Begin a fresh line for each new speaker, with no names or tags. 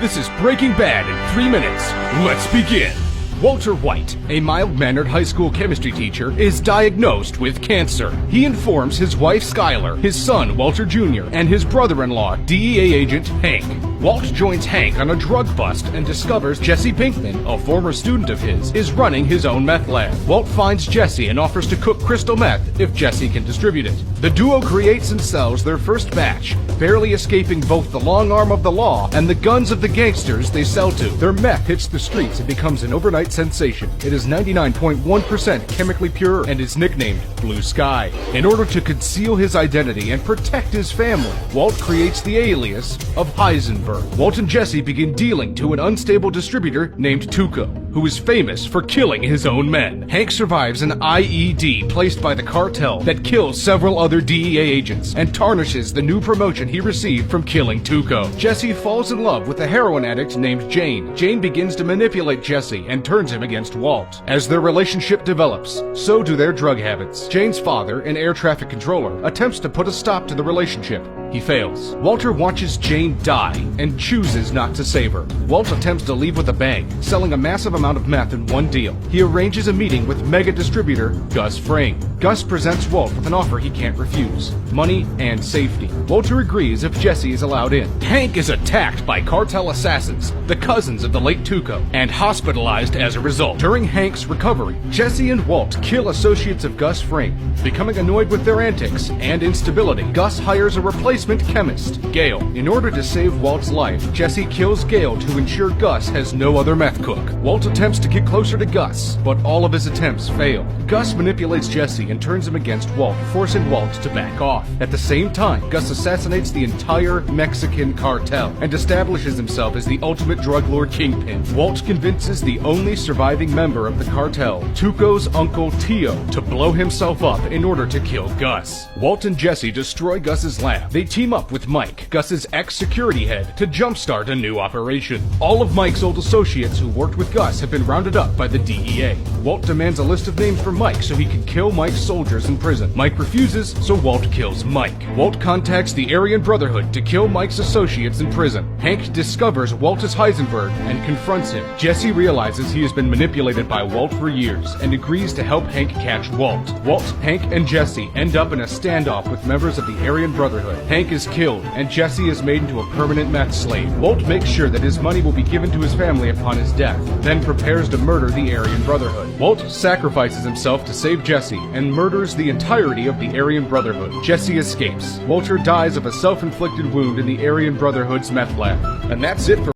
This is Breaking Bad in 3 minutes. Let's begin. Walter White, a mild-mannered high school chemistry teacher, is diagnosed with cancer. He informs his wife Skylar, his son Walter Jr., and his brother-in-law, DEA agent Hank. Walt joins Hank on a drug bust and discovers Jesse Pinkman, a former student of his, is running his own meth lab. Walt finds Jesse and offers to cook crystal meth if Jesse can distribute it. The duo creates and sells their first batch, barely escaping both the long arm of the law and the guns of the gangsters they sell to. Their meth hits the streets and becomes an overnight sensation. It is 99.1% chemically pure and is nicknamed Blue Sky. In order to conceal his identity and protect his family, Walt creates the alias of Heisenberg. Walt and Jesse begin dealing to an unstable distributor named Tuco, who is famous for killing his own men. Hank survives an IED placed by the cartel that kills several other DEA agents and tarnishes the new promotion he received from killing Tuco. Jesse falls in love with a heroin addict named Jane. Jane begins to manipulate Jesse and turns him against Walt. As their relationship develops, so do their drug habits. Jane's father, an air traffic controller, attempts to put a stop to the relationship. He fails. Walter watches Jane die and chooses not to save her. Walt attempts to leave with a bang, selling a massive amount of meth in one deal. He arranges a meeting with mega distributor Gus Fring. Gus presents Walt with an offer he can't refuse: money and safety. Walter agrees if Jesse is allowed in. Hank is attacked by cartel assassins, the cousins of the late Tuco, and hospitalized as a result. During Hank's recovery, Jesse and Walt kill associates of Gus Fring. Becoming annoyed with their antics and instability, Gus hires a replacement chemist, Gale. In order to save Walt's life, Jesse kills Gale to ensure Gus has no other meth cook. Walt attempts to get closer to Gus, but all of his attempts fail. Gus manipulates Jesse and turns him against Walt, forcing Walt to back off. At the same time, Gus assassinates the entire Mexican cartel and establishes himself as the ultimate drug lord kingpin. Walt convinces the only surviving member of the cartel, Tuco's uncle Tio, to blow himself up in order to kill Gus. Walt and Jesse destroy Gus's lab. They team up with Mike, Gus's ex-security head, to jumpstart a new operation. All of Mike's old associates who worked with Gus have been rounded up by the DEA. Walt demands a list of names for Mike so he can kill Mike's soldiers in prison. Mike refuses, so Walt kills Mike. Walt contacts the Aryan Brotherhood to kill Mike's associates in prison. Hank discovers Walt is Heisenberg and confronts him. Jesse realizes he has been manipulated by Walt for years and agrees to help Hank catch Walt. Walt, Hank, and Jesse end up in a standoff with members of the Aryan Brotherhood. Hank is killed, and Jesse is made into a permanent meth slave. Walt makes sure that his money will be given to his family upon his death, then prepares to murder the Aryan Brotherhood. Walt sacrifices himself to save Jesse and murders the entirety of the Aryan Brotherhood. Jesse escapes. Walter dies of a self-inflicted wound in the Aryan Brotherhood's meth lab. And that's it for